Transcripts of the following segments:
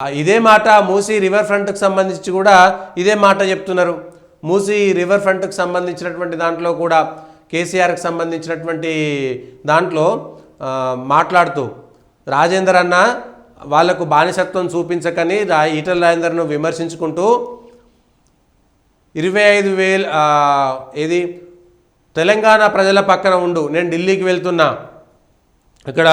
ఇదే మాట మూసీ రివర్ ఫ్రంట్కి సంబంధించి కూడా ఇదే మాట చెప్తున్నారు. మూసీ రివర్ ఫ్రంట్కి సంబంధించినటువంటి దాంట్లో కూడా కేసీఆర్కి సంబంధించినటువంటి దాంట్లో మాట్లాడుతూ రాజేందర్ అన్న వాళ్లకు బానిసత్వం చూపించకని ఈటల రాజేందర్ను విమర్శించుకుంటూ 25,000 ఏది తెలంగాణ ప్రజల పక్కన ఉండు, నేను ఢిల్లీకి వెళ్తున్నా, ఇక్కడ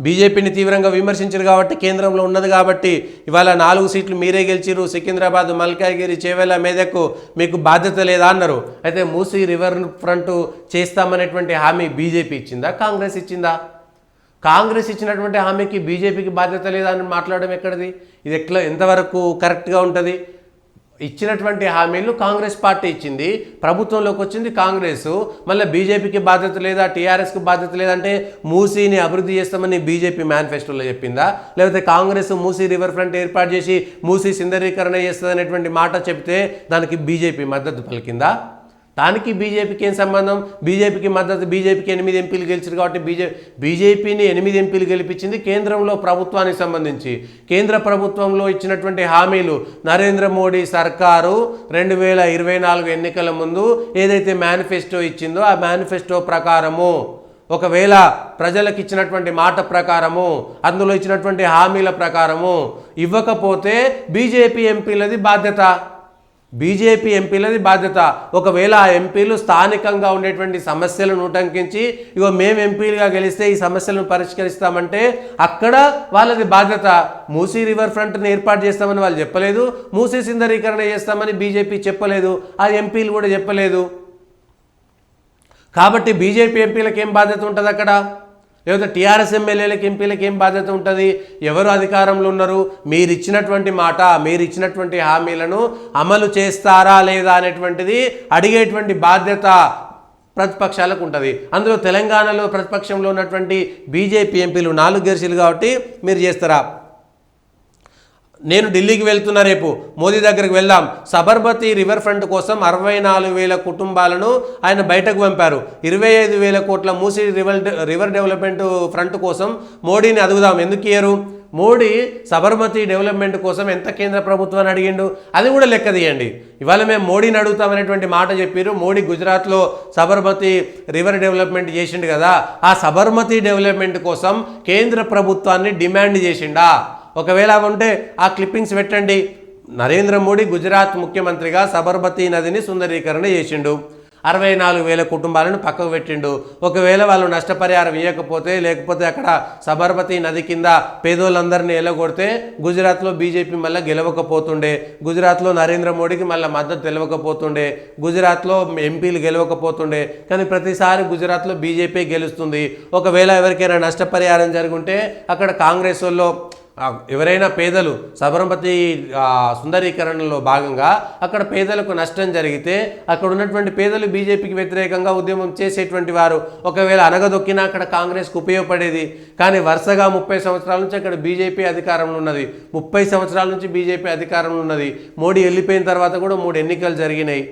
బీజేపీని తీవ్రంగా విమర్శించారు కాబట్టి కేంద్రంలో ఉన్నది కాబట్టి ఇవాళ 4 సీట్లు మీరే గెలిచిరు, సికింద్రాబాద్, మల్కాజ్గిరి, చేవెళ్ళ, మెదక్ మీకు బాధ్యత లేదా అన్నారు. అయితే మూసీ రివర్ ఫ్రంట్ చేస్తామనేటువంటి హామీ బీజేపీ ఇచ్చిందా, కాంగ్రెస్ ఇచ్చిందా? కాంగ్రెస్ ఇచ్చినటువంటి హామీకి బీజేపీకి బాధ్యత లేదా అని మాట్లాడడం ఎక్కడిది? ఇది ఎంతవరకు కరెక్ట్గా ఉంటుంది? ఇచ్చినటువంటి హామీలు కాంగ్రెస్ పార్టీ ఇచ్చింది, ప్రభుత్వంలోకి వచ్చింది కాంగ్రెస్, మళ్ళీ బీజేపీకి బాధ్యత లేదా, టీఆర్ఎస్కి బాధ్యత లేదంటే మూసీని అభివృద్ధి చేస్తామని బీజేపీ మేనిఫెస్టోలో చెప్పిందా, లేకపోతే కాంగ్రెస్ మూసీ రివర్ ఫ్రంట్ ఏర్పాటు చేసి మూసీ సుందరీకరణ చేస్తుంది అనేటువంటి మాట చెప్తే దానికి బీజేపీ మద్దతు పలికిందా? దానికి బీజేపీకి ఏం సంబంధం? బీజేపీకి మద్దతు, బీజేపీకి 8 ఎంపీలు గెలిచారు కాబట్టి బీజేపీని 8 ఎంపీలు గెలిపించింది కేంద్రంలో ప్రభుత్వానికి సంబంధించి. కేంద్ర ప్రభుత్వంలో ఇచ్చినటువంటి హామీలు నరేంద్ర మోడీ సర్కారు 2024 ఎన్నికల ముందు ఏదైతే మేనిఫెస్టో ఇచ్చిందో ఆ మేనిఫెస్టో ప్రకారము ఒకవేళ ప్రజలకు ఇచ్చినటువంటి మాట ప్రకారము అందులో ఇచ్చినటువంటి హామీల ప్రకారము ఇవ్వకపోతే బీజేపీ ఎంపీలది బాధ్యత, బీజేపీ ఎంపీలది బాధ్యత. ఒకవేళ ఆ ఎంపీలు స్థానికంగా ఉండేటువంటి సమస్యలను ఉటంకించి ఇగో మేము ఎంపీలుగా గెలిస్తే ఈ సమస్యలను పరిష్కరిస్తామంటే అక్కడ వాళ్ళది బాధ్యత. మూసీ రివర్ ఫ్రంట్ని ఏర్పాటు చేస్తామని వాళ్ళు చెప్పలేదు, మూసీ సుందరీకరణ చేస్తామని బీజేపీ చెప్పలేదు, ఆ ఎంపీలు కూడా చెప్పలేదు. కాబట్టి బీజేపీ ఎంపీలకు ఏం బాధ్యత ఉంటుంది అక్కడ? లేకపోతే టీఆర్ఎస్ ఎమ్మెల్యేలకు, ఎంపీలకు ఏం బాధ్యత ఉంటుంది? ఎవరు అధికారంలో ఉన్నారు? మీరు ఇచ్చినటువంటి మాట, మీరు ఇచ్చినటువంటి హామీలను అమలు చేస్తారా లేదా అనేటువంటిది అడిగేటువంటి బాధ్యత ప్రతిపక్షాలకు ఉంటుంది. అందులో తెలంగాణలో ప్రతిపక్షంలో ఉన్నటువంటి బీజేపీ ఎంపీలు 4 గెలిచిలు కాబట్టి మీరు చేస్తారా? నేను ఢిల్లీకి వెళ్తున్నా, రేపు మోదీ దగ్గరికి వెళ్దాం. సబర్మతి రివర్ ఫ్రంట్ కోసం 64,000 కుటుంబాలను ఆయన బయటకు పంపారు. 25,000 కోట్ల మూసీ రివర్ డెవలప్మెంట్ ఫ్రంట్ కోసం మోడీని అడుగుదాం. ఎందుకు ఇయ్యరు? మోడీ సబర్మతి డెవలప్మెంట్ కోసం ఎంత కేంద్ర ప్రభుత్వాన్ని అడిగిండు అది కూడా లెక్క తీయండి. ఇవాళ మేము మోడీని అడుగుతామనేటువంటి మాట చెప్పారు. మోడీ గుజరాత్లో సబర్మతి రివర్ డెవలప్మెంట్ చేసిండు కదా, ఆ సబర్మతి డెవలప్మెంట్ కోసం కేంద్ర ప్రభుత్వాన్ని డిమాండ్ చేసిండా? ఒకవేళ ఉంటే ఆ క్లిప్పింగ్స్ పెట్టండి. నరేంద్ర మోడీ గుజరాత్ ముఖ్యమంత్రిగా సబర్మతి నదిని సుందరీకరణ చేసిండు, 64,000 కుటుంబాలను పక్కకు పెట్టిండు. ఒకవేళ వాళ్ళు నష్టపరిహారం ఇవ్వకపోతే, లేకపోతే అక్కడ సబర్మతి నది కింద పేదోళ్ళందరినీ ఎలగొడితే గుజరాత్లో బీజేపీ మళ్ళీ గెలవకపోతుండే, గుజరాత్లో నరేంద్ర మోడీకి మళ్ళీ మద్దతు తెలియకపోతుండే, గుజరాత్లో ఎంపీలు గెలవకపోతుండే. కానీ ప్రతిసారి గుజరాత్లో బీజేపీ గెలుస్తుంది. ఒకవేళ ఎవరికైనా నష్టపరిహారం జరుగుంటే అక్కడ కాంగ్రెస్ వాళ్ళు ఎవరైనా పేదలు సబర్మతి సుందరీకరణలో భాగంగా అక్కడ పేదలకు నష్టం జరిగితే అక్కడ ఉన్నటువంటి పేదలు బీజేపీకి వ్యతిరేకంగా ఉద్యమం చేసేటువంటి వారు ఒకవేళ అనగదొక్కినా అక్కడ కాంగ్రెస్కు ఉపయోగపడేది. కానీ వరుసగా 30 సంవత్సరాల నుంచి అక్కడ బీజేపీ అధికారంలో ఉన్నది, 30 సంవత్సరాల నుంచి బీజేపీ అధికారంలో ఉన్నది. మోడీ వెళ్ళిపోయిన తర్వాత కూడా 3 ఎన్నికలు జరిగినాయి.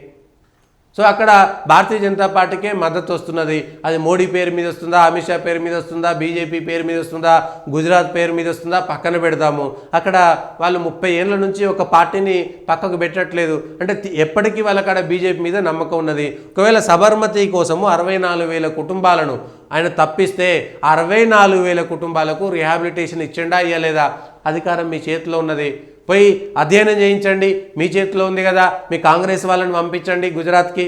సో అక్కడ భారతీయ జనతా పార్టీకే మద్దతు వస్తున్నది. అది మోడీ పేరు మీద వస్తుందా, అమిత్ షా పేరు మీద వస్తుందా, బీజేపీ పేరు మీద వస్తుందా, గుజరాత్ పేరు మీద వస్తుందా పక్కన పెడదాము. అక్కడ వాళ్ళు 30 ఏళ్ళ నుంచి ఒక పార్టీని పక్కకు పెట్టట్లేదు అంటే ఎప్పటికీ వాళ్ళక్కడ బీజేపీ మీద నమ్మకం ఉన్నది. ఒకవేళ సబర్మతి కోసము 64,000 కుటుంబాలను ఆయన తప్పిస్తే 64,000 కుటుంబాలకు రిహాబిలిటేషన్ ఇచ్చిండా ఇవ్వలేదా? అధికారం మీ చేతిలో ఉన్నది, పోయి అధ్యయనం చేయించండి, మీ చేతిలో ఉంది కదా. మీ కాంగ్రెస్ వాళ్ళని పంపించండి గుజరాత్కి.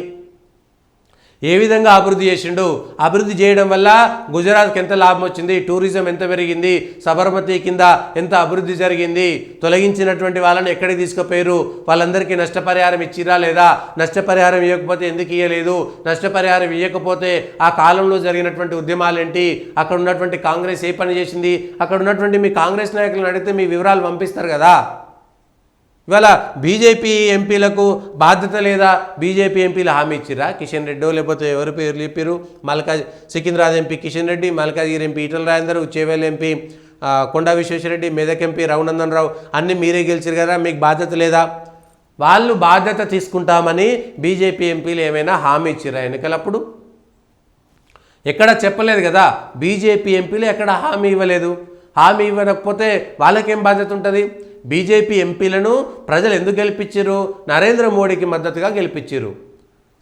ఏ విధంగా అభివృద్ధి చేసిండు, అభివృద్ధి చేయడం వల్ల గుజరాత్కి ఎంత లాభం వచ్చింది, టూరిజం ఎంత పెరిగింది, సబర్మతి కింద ఎంత అభివృద్ధి జరిగింది, తొలగించినటువంటి వాళ్ళని ఎక్కడికి తీసుకుపోయారు, వాళ్ళందరికీ నష్టపరిహారం ఇచ్చిరా లేదా, నష్టపరిహారం ఇవ్వకపోతే ఎందుకు ఇవ్వలేదు, నష్టపరిహారం ఇవ్వకపోతే ఆ కాలంలో జరిగినటువంటి ఉద్యమాలు ఏంటి, అక్కడ ఉన్నటువంటి కాంగ్రెస్ ఏ పని చేసింది, అక్కడ ఉన్నటువంటి మీ కాంగ్రెస్ నాయకులను అడిగితే మీ వివరాలు పంపిస్తారు కదా. ఇవాళ బీజేపీ ఎంపీలకు బాధ్యత లేదా? బీజేపీ ఎంపీలు హామీ ఇచ్చిరా? కిషన్ రెడ్డో లేకపోతే ఎవరి పేర్లు చెప్పారు? Secunderabad MP Kishan Reddy, Malkajgiri MP Etela Rajender, Chevella MP Konda Vishweshwar Reddy, Medak MP Raghunandan Rao, అన్నీ మీరే గెలిచారు కదా, మీకు బాధ్యత లేదా? వాళ్ళు బాధ్యత తీసుకుంటామని బీజేపీ ఎంపీలు ఏమైనా హామీ ఇచ్చిరా ఎన్నికలప్పుడు? ఎక్కడ చెప్పలేదు కదా. బీజేపీ ఎంపీలు ఎక్కడ హామీ ఇవ్వలేదు. హామీ ఇవ్వకపోతే వాళ్ళకేం బాధ్యత ఉంటుంది? బీజేపీ ఎంపీలను ప్రజలు ఎందుకు గెలిపించారు? నరేంద్ర మోడీకి మద్దతుగా గెలిపించారు.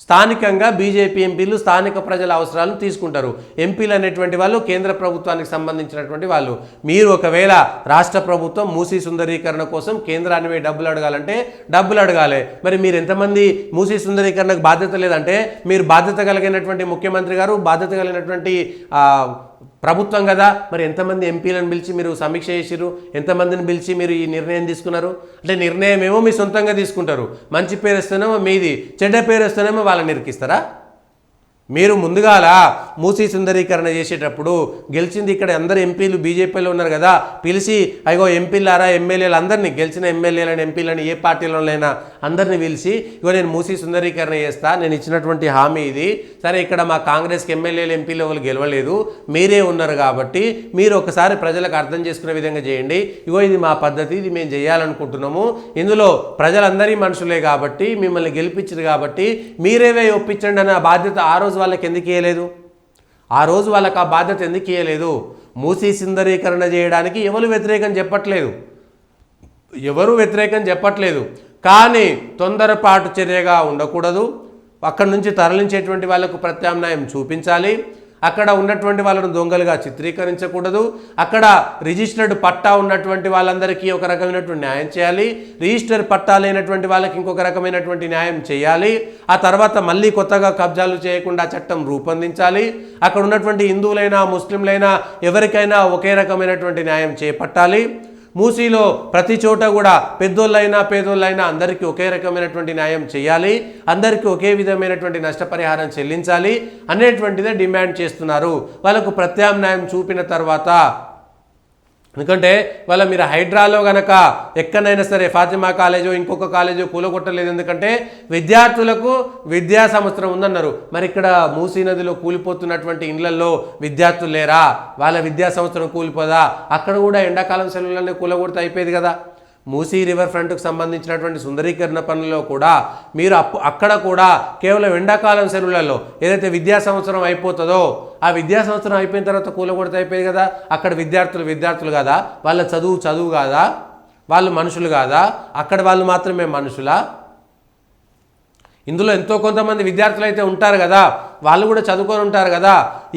స్థానికంగా బీజేపీ ఎంపీలు స్థానిక ప్రజల అవసరాలను తీసుకుంటారు. ఎంపీలు అనేటువంటి వాళ్ళు కేంద్ర ప్రభుత్వానికి సంబంధించినటువంటి వాళ్ళు. మీరు ఒకవేళ రాష్ట్ర ప్రభుత్వం మూసీ సుందరీకరణ కోసం కేంద్రాన్ని డబ్బులు అడగాలంటే డబ్బులు అడగాలి. మరి మీరు ఎంతమంది మూసీ సుందరీకరణకు బాధ్యత లేదంటే మీరు బాధ్యత కలిగినటువంటి ముఖ్యమంత్రి గారు, బాధ్యత కలిగినటువంటి ప్రభుత్వం కదా, మరి ఎంతమంది ఎంపీలను పిలిచి మీరు సమీక్ష చేసిరు? ఎంతమందిని పిలిచి మీరు ఈ నిర్ణయం తీసుకున్నారు? అంటే నిర్ణయం ఏమో మీ సొంతంగా తీసుకుంటారు. మంచి పేరు వస్తేనేమో మీది, చెడ్డ పేరు వస్తేనేమో వాళ్ళని ఇరికిస్తారా? మీరు ముందుగాల మూసీ సుందరీకరణ చేసేటప్పుడు గెలిచింది ఇక్కడ అందరు ఎంపీలు బీజేపీలో ఉన్నారు కదా, పిలిచి అయ్యో ఎంపీలారా ఎమ్మెల్యేలు అందరినీ, గెలిచిన ఎమ్మెల్యేలను ఎంపీలను ఏ పార్టీలోనైనా అందరినీ పిలిచి ఇగో నేను మూసీ సుందరీకరణ చేస్తా, నేను ఇచ్చినటువంటి హామీ ఇది, సరే ఇక్కడ మా కాంగ్రెస్కి ఎమ్మెల్యేలు ఎంపీలు ఎవరు గెలవలేదు, మీరే ఉన్నారు కాబట్టి మీరు ఒకసారి ప్రజలకు అర్థం చేసుకునే విధంగా చేయండి, ఇగో ఇది మా పద్ధతి, ఇది మేము చేయాలనుకుంటున్నాము, ఇందులో ప్రజలందరి మనుషులే కాబట్టి మిమ్మల్ని గెలిపించారు కాబట్టి మీరేవే ఒప్పించండి అన్న బాధ్యత ఆ రోజు వాళ్ళకి ఎందుకు ఇవ్వలేదు? ఆ రోజు వాళ్ళకి ఆ బాధ్యత ఎందుకు ఇవ్వలేదు? మూసీ సుందరీకరణ చేయడానికి ఎవరు వ్యతిరేకం చెప్పట్లేదు, కానీ తొందరపాటు చర్యగా ఉండకూడదు. అక్కడి నుంచి తరలించేటువంటి వాళ్ళకు ప్రత్యామ్నాయం చూపించాలి. అక్కడ ఉన్నటువంటి వాళ్ళను దొంగలుగా చిత్రీకరించకూడదు. అక్కడ రిజిస్టర్డ్ పట్టా ఉన్నటువంటి వాళ్ళందరికీ ఒక రకమైనటువంటి న్యాయం చేయాలి. రిజిస్టర్ పట్టా లేనటువంటి వాళ్ళకి ఇంకొక రకమైనటువంటి న్యాయం చేయాలి. ఆ తర్వాత మళ్ళీ కొత్తగా కబ్జాలు చేయకుండా చట్టం రూపొందించాలి. అక్కడ ఉన్నటువంటి హిందువులైనా ముస్లింలైనా ఎవరికైనా ఒకే రకమైనటువంటి న్యాయం చేపట్టాలి. మూసీలో ప్రతి చోట కూడా పెద్దోళ్ళైనా పేదోళ్ళైనా అందరికీ ఒకే రకమైనటువంటి న్యాయం చేయాలి, అందరికీ ఒకే విధమైనటువంటి నష్టపరిహారం చెల్లించాలి అనేటువంటిదే డిమాండ్ చేస్తున్నారు. వాళ్ళకు ప్రత్యామ్నాయం చూపిన తర్వాత, ఎందుకంటే వాళ్ళ మీరు హైడ్రాలో గనక ఎక్కడైనా సరే ఫాతిమా కాలేజో ఇంకొక కాలేజో కూలగొట్టలేదు, ఎందుకంటే విద్యార్థులకు విద్యా సంవత్సరం ఉందన్నారు. మరి ఇక్కడ మూసీ నదిలో కూలిపోతున్నటువంటి ఇండ్లల్లో విద్యార్థులు లేరా? వాళ్ళ విద్యా సంవత్సరం కూలిపోదా? అక్కడ కూడా ఎండాకాలం సెలవులనే కూలగొడితే అయిపోయేది కదా. మూసీ రివర్ ఫ్రంట్కు సంబంధించినటువంటి సుందరీకరణ పనుల్లో కూడా మీరు అక్కడ కూడా కేవలం ఎండాకాలం సెలవులలో ఏదైతే విద్యా సంవత్సరం అయిపోతుందో ఆ విద్యా సంవత్సరం అయిపోయిన తర్వాత కూలగొడితే అయిపోయింది కదా. అక్కడ విద్యార్థులు కాదా? వాళ్ళ చదువు కాదా? వాళ్ళు మనుషులు కాదా? అక్కడ వాళ్ళు మాత్రమే మనుషులా? ఇందులో ఎంతో కొంతమంది విద్యార్థులు అయితే ఉంటారు కదా, వాళ్ళు కూడా చదువుకొని ఉంటారు కదా.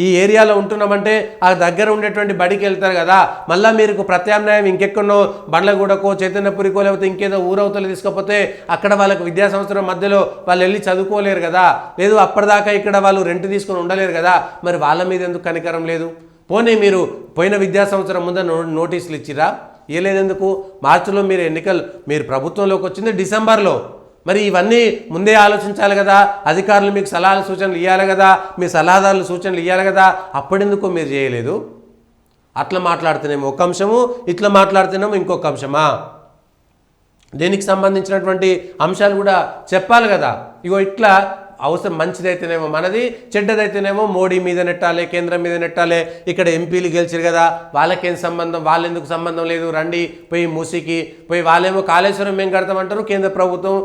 ఈ ఏరియాలో ఉంటున్నామంటే ఆ దగ్గర ఉండేటువంటి బడికి వెళ్తారు కదా. మళ్ళీ మీరు ప్రత్యామ్నాయం ఇంకెక్కడో బండ్లగూడకో చైతన్యపురికో లేకపోతే ఇంకేదో ఊరవతలు తీసుకపోతే అక్కడ వాళ్ళకి విద్యా సంవత్సరం మధ్యలో వాళ్ళు వెళ్ళి చదువుకోలేరు కదా. లేదు అప్పటిదాకా ఇక్కడ వాళ్ళు రెంట్ తీసుకొని ఉండలేరు కదా. మరి వాళ్ళ మీద ఎందుకు కనికరం లేదు? పోనీ మీరు పోయిన విద్యా సంవత్సరం ముందు నోటీసులు ఇచ్చిరా? ఇవ్వలేదెందుకు? మార్చిలో మీరు ప్రభుత్వంలోకి వచ్చింది డిసెంబర్లో. మరి ఇవన్నీ ముందే ఆలోచించాలి కదా. అధికారులు మీకు సలహాలు సూచనలు ఇవ్వాలి కదా, మీ సలహాదారులు సూచనలు ఇవ్వాలి కదా. అప్పుడెందుకు మీరు చేయలేదు? అట్లా మాట్లాడుతున్నాము ఒక అంశము, ఇట్లా మాట్లాడుతున్నాము ఇంకొక అంశమా? దీనికి సంబంధించినటువంటి అంశాలు కూడా చెప్పాలి కదా. ఇగో ఇట్లా అవసరం మంచిదైతేనేమో మనది, చెడ్డదైతేనేమో మోడీ మీద నెట్టాలి, కేంద్రం మీద నెట్టాలి. ఇక్కడ ఎంపీలు గెలిచారు కదా, వాళ్ళకేం సంబంధం, వాళ్ళెందుకు సంబంధం లేదు, రండి పోయి మూసీకి పోయి. వాళ్ళేమో కాళేశ్వరం మేము కడతామంటారు, కేంద్ర ప్రభుత్వం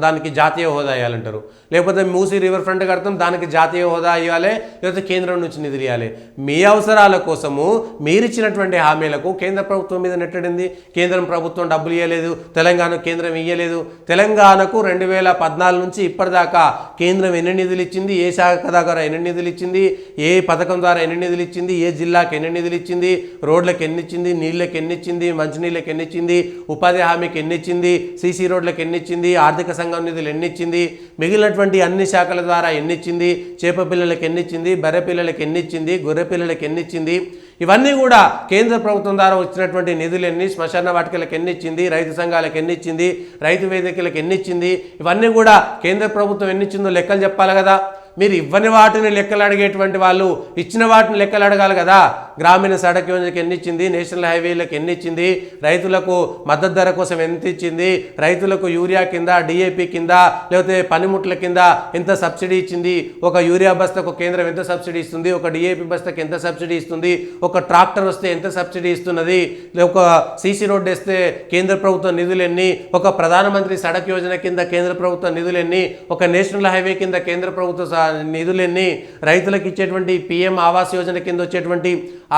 దానికి జాతీయ హోదా ఇవ్వాలంటారు. లేకపోతే మూసీ రివర్ ఫ్రంట్ కడతాం, దానికి జాతీయ హోదా ఇవ్వాలి, లేకపోతే కేంద్రం నుంచి నిధులు ఇవ్వాలి. మీ అవసరాల కోసము మీరిచ్చినటువంటి హామీలకు కేంద్ర ప్రభుత్వం మీద నెట్టడింది. కేంద్రం ప్రభుత్వం డబ్బులు ఇవ్వలేదు, తెలంగాణకు కేంద్రం ఇవ్వలేదు. తెలంగాణకు 2014 నుంచి ఇప్పటిదాకా కేంద్రం ఎన్ని నిధులు ఇచ్చింది, ఏ శాఖ దగ్గర ఎన్ని నిధులు ఇచ్చింది, ఏ పథకం ద్వారా ఎన్ని నిధులు ఇచ్చింది, ఏ జిల్లాకి ఎన్ని నిధులు ఇచ్చింది, రోడ్లకు ఎన్ని ఇచ్చింది, నీళ్ళకి ఎన్ని ఇచ్చింది, మంచినీళ్ళకి ఎన్ని ఇచ్చింది, ఉపాధి హామీకి ఎన్ని ఇచ్చింది, సీసీ రోడ్లకు ఎన్ని ఇచ్చింది, ఆర్థిక సంఘం నిధులు ఎన్నిచ్చింది, మిగిలినటువంటి అన్ని శాఖల ద్వారా ఎన్నిచ్చింది, చేప పిల్లలకు ఎన్నిచ్చింది, బర్రె పిల్లలకు ఎన్నిచ్చింది, గొర్రె పిల్లలకు ఎన్నిచ్చింది, ఇవన్నీ కూడా కేంద్ర ప్రభుత్వం ద్వారా వచ్చినటువంటి నిధులన్నీ, శ్మశాన వాటికలకు ఎన్నిచ్చింది, రైతు సంఘాలకు ఎన్నిచ్చింది, రైతు వేదికలకు ఎన్నిచ్చింది, ఇవన్నీ కూడా కేంద్ర ప్రభుత్వం ఎన్నిచ్చిందో లెక్కలు చెప్పాలి కదా. మీరు ఇవ్వని వాటిని లెక్కలు అడిగేటువంటి వాళ్ళు ఇచ్చిన వాటిని లెక్కలు అడగాలి కదా. గ్రామీణ సడక్ యోజనకి ఎన్ని ఇచ్చింది, నేషనల్ హైవేలకు ఎన్ని ఇచ్చింది, రైతులకు మద్దతు ధర కోసం ఎంత ఇచ్చింది, రైతులకు యూరియా కింద, డిఏపి కింద, లేకపోతే పనిముట్ల కింద ఎంత సబ్సిడీ ఇచ్చింది, ఒక యూరియా బస్తకు కేంద్రం ఎంత సబ్సిడీ ఇస్తుంది, ఒక డిఏపి బస్తకు ఎంత సబ్సిడీ ఇస్తుంది, ఒక ట్రాక్టర్ వస్తే ఎంత సబ్సిడీ ఇస్తున్నది, ఒక సీసీ రోడ్డు వేస్తే కేంద్ర ప్రభుత్వ నిధులు ఎన్ని, ఒక ప్రధానమంత్రి సడక్ యోజన కింద కేంద్ర ప్రభుత్వ నిధులు ఎన్ని, ఒక నేషనల్ హైవే కింద కేంద్ర ప్రభుత్వ నిధులెన్ని, రైతులకు ఇచ్చేటువంటి పిఎం ఆవాస్ యోజన కింద వచ్చేటువంటి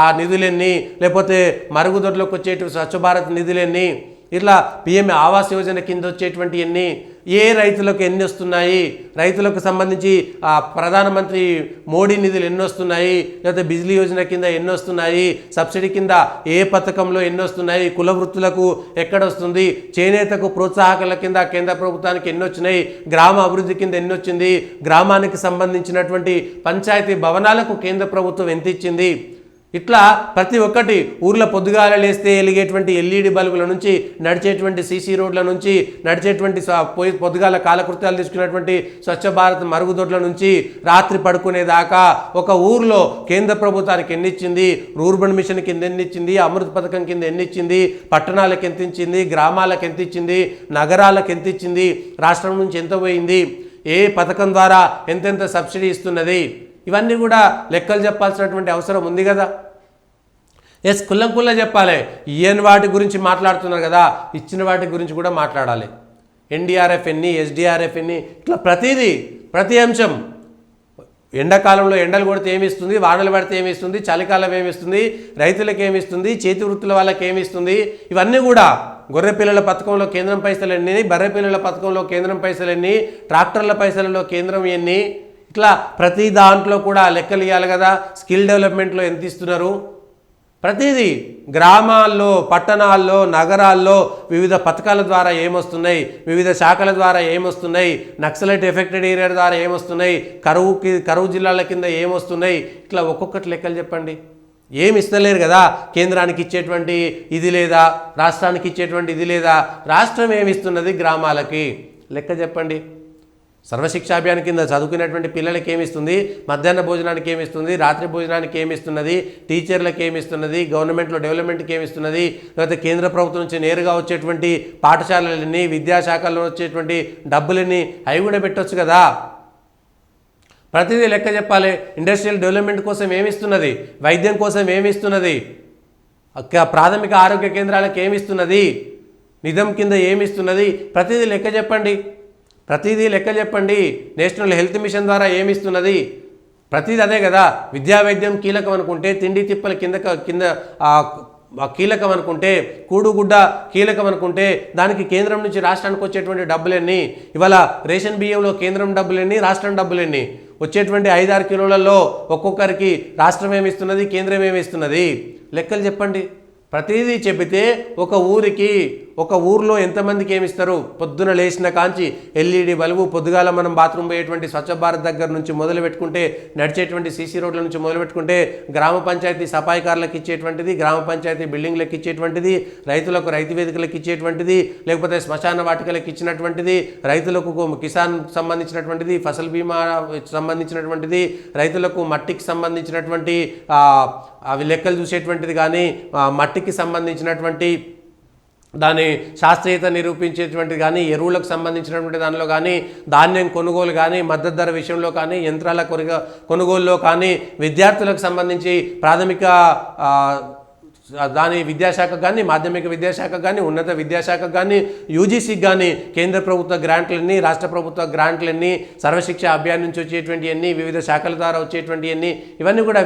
ఆ నిధులెన్ని, లేకపోతే మరుగుదొడ్లకు వచ్చేటువంటి స్వచ్ఛ భారత్ నిధులెన్ని, ఇట్లా పిఎం ఆవాస్ యోజన కింద వచ్చేటువంటి ఎన్ని, ఏ రైతులకు ఎన్ని వస్తున్నాయి, రైతులకు సంబంధించి ప్రధానమంత్రి మోడీ నిధులు ఎన్ని వస్తున్నాయి, లేకపోతే బిజిలీ యోజన కింద ఎన్ని వస్తున్నాయి, సబ్సిడీ కింద ఏ పథకంలో ఎన్ని వస్తున్నాయి, కుల వృత్తులకు ఎక్కడ వస్తుంది, చేనేతకు ప్రోత్సాహకాల కింద కేంద్ర ప్రభుత్వానికి ఎన్ని వచ్చినాయి, గ్రామ అభివృద్ధి కింద ఎన్ని వచ్చింది, గ్రామానికి సంబంధించినటువంటి పంచాయతీ భవనాలకు కేంద్ర ప్రభుత్వం ఎంత ఇచ్చింది, ఇట్లా ప్రతి ఒక్కటి ఊర్లో పొద్దుగాల లేస్తే వెలిగేటువంటి ఎల్ఈడి బల్బుల నుంచి, నడిచేటువంటి సీసీ రోడ్ల నుంచి, నడిచేటువంటి పొద్దుగాల కాలకృత్యాలు తీసుకున్నటువంటి స్వచ్ఛ భారత్ మరుగుదొడ్ల నుంచి రాత్రి పడుకునేదాకా ఒక ఊర్లో కేంద్ర ప్రభుత్వానికి ఎన్ని ఇచ్చింది, రూర్బన్ మిషన్ కింద ఎన్ని ఇచ్చింది, అమృత్ పథకం కింద ఎన్ని ఇచ్చింది, పట్టణాలకు ఎంత ఇచ్చింది, గ్రామాలకు ఎంత ఇచ్చింది, నగరాలకు ఎంత ఇచ్చింది, రాష్ట్రం నుంచి ఎంత పోయింది, ఏ పథకం ద్వారా ఎంతెంత సబ్సిడీ ఇస్తున్నది, ఇవన్నీ కూడా లెక్కలు చెప్పాల్సినటువంటి అవసరం ఉంది కదా. ఎస్, కుల్లం చెప్పాలి. ఇయ్యని వాటి గురించి మాట్లాడుతున్నారు కదా, ఇచ్చిన వాటి గురించి కూడా మాట్లాడాలి. ఎన్డీఆర్ఎఫ్ ఎన్ని, ఎస్డీఆర్ఎఫ్ ఎన్ని, ఇట్లా ప్రతి అంశం. ఎండాకాలంలో ఎండలు కొడితే ఏమిస్తుంది, వానలు పడితే ఏమిస్తుంది, చలికాలం ఏమిస్తుంది, రైతులకు ఏమిస్తుంది, చేతి వృత్తుల వాళ్ళకి ఏమిస్తుంది, ఇవన్నీ కూడా. గొర్రె పిల్లల పథకంలో కేంద్రం పైసలు ఎన్ని, బర్రె పిల్లల పథకంలో కేంద్రం పైసలు ఎన్ని, ట్రాక్టర్ల పైసలలో కేంద్రం ఎన్ని, ఇట్లా ప్రతి దాంట్లో కూడా లెక్కలు ఇవ్వాలి కదా. స్కిల్ డెవలప్మెంట్లో ఎంత ఇస్తున్నారు, ప్రతిదీ గ్రామాల్లో, పట్టణాల్లో, నగరాల్లో వివిధ పథకాల ద్వారా ఏమొస్తున్నాయి, వివిధ శాఖల ద్వారా ఏమొస్తున్నాయి, నక్సలైట్ ఎఫెక్టెడ్ ఏరియా ద్వారా ఏమొస్తున్నాయి, కరువు జిల్లాల కింద ఏమొస్తున్నాయి, ఇట్లా ఒక్కొక్కటి లెక్కలు చెప్పండి. ఏమి ఇస్తలేరు కదా. కేంద్రానికి ఇచ్చేటువంటి ఇది లేదా, రాష్ట్రానికి ఇచ్చేటువంటి ఇది లేదా, రాష్ట్రం ఏమిస్తున్నది గ్రామాలకి లెక్క చెప్పండి. సర్వశిక్ష అభియాన్ కింద చదువుకునేటువంటి పిల్లలకి ఏమిస్తుంది, మధ్యాహ్న భోజనానికి ఏమిస్తుంది, రాత్రి భోజనానికి ఏమిస్తున్నది, టీచర్లకు ఏమిస్తున్నది, గవర్నమెంట్లో డెవలప్మెంట్కి ఏమిస్తున్నది, లేకపోతే కేంద్ర ప్రభుత్వం నుంచి నేరుగా వచ్చేటువంటి పాఠశాలలని, విద్యాశాఖల్లో వచ్చేటువంటి డబ్బులని అవి కూడా పెట్టవచ్చు కదా. ప్రతిదీ లెక్క చెప్పాలి. ఇండస్ట్రియల్ డెవలప్మెంట్ కోసం ఏమిస్తున్నది, వైద్యం కోసం ఏమిస్తున్నది, ప్రాథమిక ఆరోగ్య కేంద్రాలకు ఏమిస్తున్నది, నిధం కింద ఏమిస్తున్నది, ప్రతిదీ లెక్క చెప్పండి. నేషనల్ హెల్త్ మిషన్ ద్వారా ఏమిస్తున్నది, ప్రతిదీ అదే కదా. విద్యా వైద్యం కీలకం అనుకుంటే, తిండి తిప్పల కింద కీలకం అనుకుంటే, కూడుగుడ్డ కీలకం అనుకుంటే, దానికి కేంద్రం నుంచి రాష్ట్రానికి వచ్చేటువంటి డబ్బులన్నీ, ఇవాళ రేషన్ బియ్యంలో కేంద్రం డబ్బులన్నీ, రాష్ట్రం డబ్బులన్నీ, వచ్చేటువంటి 5-6 కిలోలలో ఒక్కొక్కరికి రాష్ట్రం ఏమిస్తున్నది, కేంద్రం ఏమిస్తున్నది, లెక్కలు చెప్పండి. ప్రతిదీ చెబితే ఒక ఊరిలో ఎంతమందికి ఏమిస్తారు. పొద్దున లేచిన కాంచి ఎల్ఈడి బల్బు, పొద్దుగాల మనం బాత్రూమ్ పోయేటువంటి స్వచ్ఛ భారత్ దగ్గర నుంచి మొదలు పెట్టుకుంటే, నడిచేటువంటి సీసీ రోడ్ల నుంచి మొదలు పెట్టుకుంటే, గ్రామ పంచాయతీ సఫాయికారులకు ఇచ్చేటువంటిది, గ్రామ పంచాయతీ బిల్డింగ్లకు ఇచ్చేటువంటిది, రైతులకు రైతు వేదికలకు ఇచ్చేటువంటిది, లేకపోతే శ్మశాన వాటికలకు ఇచ్చినటువంటిది, రైతులకు కిసాన్ సంబంధించినటువంటిది, ఫసల్ బీమా సంబంధించినటువంటిది, రైతులకు మట్టికి సంబంధించినటువంటి అవి లెక్కలు చూసేటువంటిది, కానీ మట్టికి సంబంధించినటువంటి దాని శాస్త్రీయత నిరూపించేటువంటి కానీ, ఎరువులకు సంబంధించినటువంటి దానిలో కానీ, ధాన్యం కొనుగోలు కానీ, మద్దతు ధర విషయంలో కానీ, యంత్రాల కొనుగోలులో కానీ, విద్యార్థులకు సంబంధించి ప్రాథమిక దాని విద్యాశాఖ కానీ, మాధ్యమిక విద్యాశాఖ కానీ, ఉన్నత విద్యాశాఖ కానీ, యూజీసీకి కానీ కేంద్ర ప్రభుత్వ గ్రాంట్లన్నీ, రాష్ట్ర ప్రభుత్వ గ్రాంట్లన్నీ, సర్వశిక్ష అభియాన్ నుంచి వచ్చేటువంటి అన్ని, వివిధ శాఖల ద్వారా వచ్చేటువంటి అన్ని, ఇవన్నీ కూడా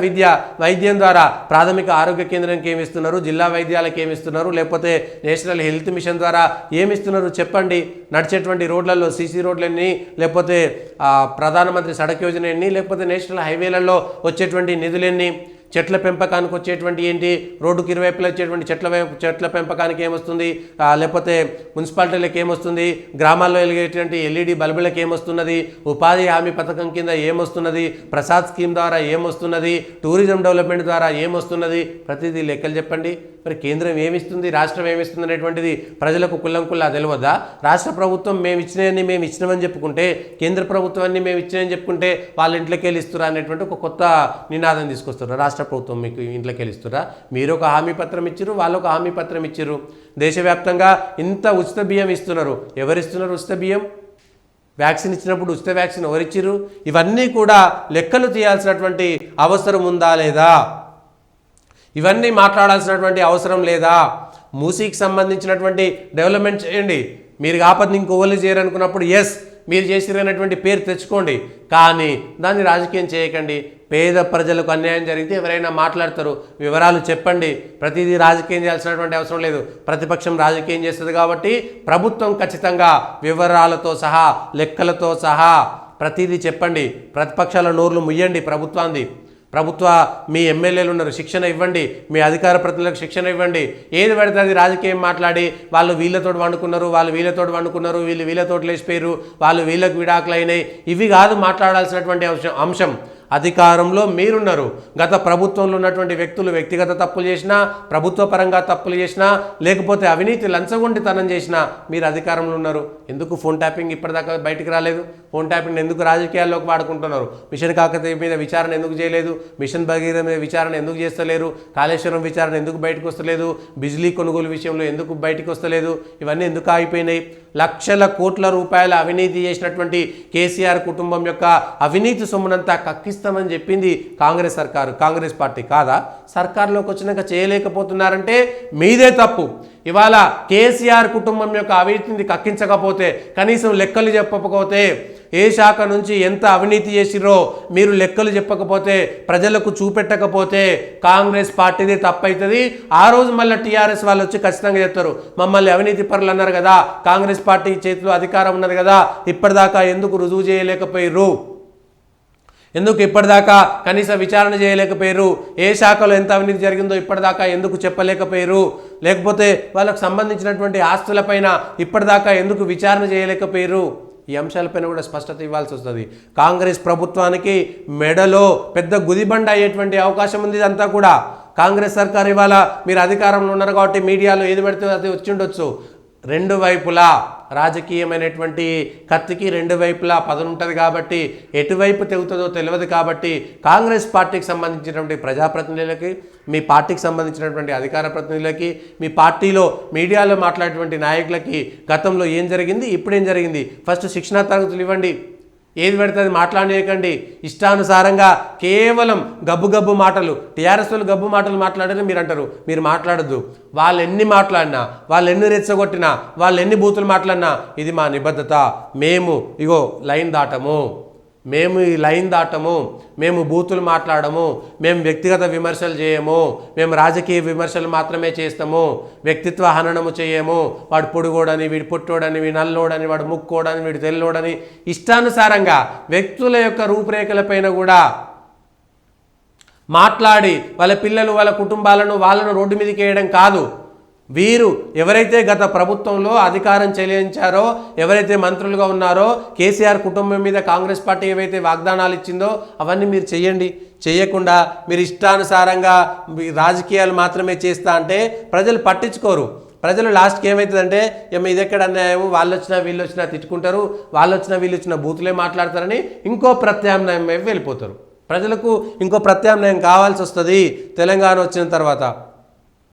వైద్యం ద్వారా ప్రాథమిక ఆరోగ్య కేంద్రానికి ఏమిస్తున్నారు, జిల్లా వైద్యాలకు ఏమిస్తున్నారు, లేకపోతే నేషనల్ హెల్త్ మిషన్ ద్వారా ఏమిస్తున్నారు చెప్పండి. నడిచేటువంటి రోడ్లలో సీసీ రోడ్లన్నీ, లేకపోతే ప్రధానమంత్రి సడక్ యోజన ఎన్ని, లేకపోతే నేషనల్ హైవేలలో వచ్చేటువంటి నిధులన్నీ, చెట్ల పెంపకానికి వచ్చేటువంటి ఏంటి, రోడ్డుకి ఇరువైపులా వచ్చేటువంటి చెట్ల పెంపకానికి ఏమొస్తుంది, లేకపోతే మున్సిపాలిటీలకు ఏమొస్తుంది, గ్రామాల్లో వెలిగేటువంటి ఎల్ఈడి బల్బులకు ఏమొస్తున్నది, ఉపాధి హామీ పథకం కింద ఏమొస్తున్నది, ప్రసాద్ స్కీమ్ ద్వారా ఏమొస్తున్నది, టూరిజం డెవలప్మెంట్ ద్వారా ఏమొస్తున్నది, ప్రతిదీ లెక్కలు చెప్పండి. మరి కేంద్రం ఏమిస్తుంది, రాష్ట్రం ఏమిస్తుంది అనేటువంటిది ప్రజలకు కుల్లంకుల్లా తెలియదా? రాష్ట్ర ప్రభుత్వం మేము ఇచ్చినామని చెప్పుకుంటే, కేంద్ర ప్రభుత్వాన్ని మేము ఇచ్చినామని చెప్పుకుంటే వాళ్ళ ఇంట్లోకి వెళ్ళి ఇస్తురా అనేటువంటి ఒక కొత్త నినాదం తీసుకొస్తున్నారు. రాష్ట్ర ప్రభుత్వం మీకు ఇంట్లోకి వెళ్ళి ఇస్తురా, మీరు ఒక హామీ పత్రం ఇచ్చిరు, వాళ్ళు ఒక హామీ పత్రం ఇచ్చిరు. దేశవ్యాప్తంగా ఇంత ఉచిత బియ్యం ఇస్తున్నారు. ఎవరిస్తున్నారు ఉచిత బియ్యం? వ్యాక్సిన్ ఇచ్చినప్పుడు ఉచిత వ్యాక్సిన్ ఎవరిచ్చిరు? ఇవన్నీ కూడా లెక్కలు తీయాల్సినటువంటి అవసరం ఉందా లేదా? ఇవన్నీ మాట్లాడాల్సినటువంటి అవసరం లేదా? మూసీకి సంబంధించినటువంటి డెవలప్మెంట్ చేయండి. మీరు కాకపోతే ఇంకోళ్ళు చేయరనుకున్నప్పుడు ఎస్ మీరు చేసిరనేటువంటి పేరు తెచ్చుకోండి, కానీ దాన్ని రాజకీయం చేయకండి. పేద ప్రజలకు అన్యాయం జరిగితే ఎవరైనా మాట్లాడతారు, వివరాలు చెప్పండి. ప్రతిదీ రాజకీయం చేయాల్సినటువంటి అవసరం లేదు. ప్రతిపక్షం రాజకీయం చేస్తుంది కాబట్టి ప్రభుత్వం ఖచ్చితంగా వివరాలతో సహా లెక్కలతో సహా ప్రతిదీ చెప్పండి. ప్రతిపక్షాల నోర్లు ముయ్యండి. మీ ఎమ్మెల్యేలు ఉన్నారు, శిక్షణ ఇవ్వండి. మీ అధికార ప్రతినిధులకు శిక్షణ ఇవ్వండి. ఏది పడితే అది రాజకీయం మాట్లాడి వాళ్ళు వీళ్ళతోటి వండుకున్నారు, వీళ్ళు వీళ్ళతోటి లేచిపోయారు, వాళ్ళు వీళ్ళకు విడాకులు అయినాయి, ఇవి కాదు మాట్లాడాల్సినటువంటి అంశం. అధికారంలో మీరున్నారు. గత ప్రభుత్వంలో ఉన్నటువంటి వ్యక్తులు వ్యక్తిగత తప్పులు చేసినా, ప్రభుత్వ పరంగా తప్పులు చేసినా, లేకపోతే అవినీతి లంచగొండితనం చేసినా మీరు అధికారంలో ఉన్నారు. ఎందుకు ఫోన్ ట్యాపింగ్ ఇప్పటిదాకా బయటికి రాలేదు? ఫోన్ ట్యాపింగ్ ఎందుకు రాజకీయాల్లోకి వాడుకుంటున్నారు? మిషన్ కాకతీయ మీద విచారణ ఎందుకు చేయలేదు? మిషన్ భగీరథ మీద విచారణ ఎందుకు చేస్తలేరు? కాళేశ్వరం విచారణ ఎందుకు బయటకు వస్తలేదు? బిజిలీ కొనుగోలు విషయంలో ఎందుకు బయటకు వస్తలేదు? ఇవన్నీ ఎందుకు ఆగిపోయినాయి? లక్షల కోట్ల రూపాయల అవినీతి చేసినటువంటి కేసీఆర్ కుటుంబం యొక్క అవినీతి సొమ్మునంతా కక్కిస్తామని చెప్పింది కాంగ్రెస్ సర్కారు, కాంగ్రెస్ పార్టీ కాదా? సర్కారులోకి వచ్చినాక చేయలేకపోతున్నారంటే మీదే తప్పు. ఇవాళ కేసీఆర్ కుటుంబం యొక్క అవినీతిని కక్కించకపోతే, కనీసం లెక్కలు చెప్పకపోతే, ఏ శాఖ నుంచి ఎంత అవినీతి చేసిరో మీరు లెక్కలు చెప్పకపోతే, ప్రజలకు చూపెట్టకపోతే కాంగ్రెస్ పార్టీదే తప్పవుతుంది. ఆ రోజు మళ్ళీ టీఆర్ఎస్ వాళ్ళు వచ్చి ఖచ్చితంగా చెప్తారు, మమ్మల్ని అవినీతి పరులు అన్నారు కదా, కాంగ్రెస్ పార్టీ చేతిలో అధికారం ఉన్నది కదా, ఇప్పటిదాకా ఎందుకు రుజువు చేయలేకపోయారు? ఎందుకు ఇప్పటిదాకా కనీస విచారణ చేయలేకపోయారు? ఏ శాఖలో ఎంత అవినీతి జరిగిందో ఇప్పటిదాకా ఎందుకు చెప్పలేకపోయారు? లేకపోతే వాళ్ళకు సంబంధించినటువంటి ఆస్తులపైన ఇప్పటిదాకా ఎందుకు విచారణ చేయలేకపోయారు? ఈ అంశాలపైన కూడా స్పష్టత ఇవ్వాల్సి వస్తుంది. కాంగ్రెస్ ప్రభుత్వానికి మెడలో పెద్ద గుదిబండ అయ్యేటువంటి అవకాశం ఉంది. ఇదంతా కూడా కాంగ్రెస్ సర్కార్ ఇవాళ మీరు అధికారంలో ఉన్నారు కాబట్టి మీడియాలో ఏది పెడితే అది వచ్చి ఉండొచ్చు. రెండు వైపులా రాజకీయమైనటువంటి కత్తికి రెండు వైపులా పదును ఉంటుంది కాబట్టి ఎటువైపు తెగుతుందో తెలియదు. కాబట్టి కాంగ్రెస్ పార్టీకి సంబంధించినటువంటి ప్రజాప్రతినిధులకి, మీ పార్టీకి సంబంధించినటువంటి అధికార ప్రతినిధులకి, మీ పార్టీలో మీడియాలో మాట్లాడేటువంటి నాయకులకి గతంలో ఏం జరిగింది, ఇప్పుడేం జరిగింది, ఫస్ట్ శిక్షణా తరగతులు ఇవ్వండి. ఏది పెడితే అది మాట్లాడేయకండి. ఇష్టానుసారంగా కేవలం గబ్బు మాటలు, టీఆర్ఎస్ వాళ్ళు గబ్బు మాటలు మాట్లాడారని మీరు అంటారు. మీరు మాట్లాడద్దు. వాళ్ళు ఎన్ని మాట్లాడినా, వాళ్ళు ఎన్ని రెచ్చగొట్టినా, వాళ్ళు ఎన్ని బూతులు మాట్లాడినా ఇది మా నిబద్ధత. మేము ఈ లైన్ దాటము, మేము బూతులు మాట్లాడము, మేము వ్యక్తిగత విమర్శలు చేయము, మేము రాజకీయ విమర్శలు మాత్రమే చేస్తాము, వ్యక్తిత్వ హననము చేయము. వాడు పొడుగోడని, వీడు పుట్టోడని, వీడు నల్లోడని, వాడు ముక్కోడని, వీడు తెల్లోడని ఇష్టానుసారంగా వ్యక్తుల యొక్క రూపురేఖలపైన కూడా మాట్లాడి వాళ్ళ పిల్లలు, వాళ్ళ కుటుంబాలను, వాళ్ళను రోడ్డు మీదకి వేయడం కాదు. వీరు ఎవరైతే గత ప్రభుత్వంలో అధికారం చెల్లించారో, ఎవరైతే మంత్రులుగా ఉన్నారో, కేసీఆర్ కుటుంబం మీద కాంగ్రెస్ పార్టీ ఏవైతే వాగ్దానాలు ఇచ్చిందో అవన్నీ మీరు చెయ్యండి. చేయకుండా మీరు ఇష్టానుసారంగా రాజకీయాలు మాత్రమే చేస్తా అంటే ప్రజలు పట్టించుకోరు. ప్రజలు లాస్ట్కి ఏమవుతుందంటే, ఇది ఎక్కడ అన్యాయం, వాళ్ళు వచ్చినా వీళ్ళు వచ్చినా తిట్టుకుంటారు, వాళ్ళు వచ్చినా వీళ్ళు వచ్చినా బూతులే మాట్లాడతారని ఇంకో ప్రత్యామ్నాయం వెళ్ళిపోతారు. ప్రజలకు ఇంకో ప్రత్యామ్నాయం కావాల్సి వస్తుంది తెలంగాణ వచ్చిన తర్వాత.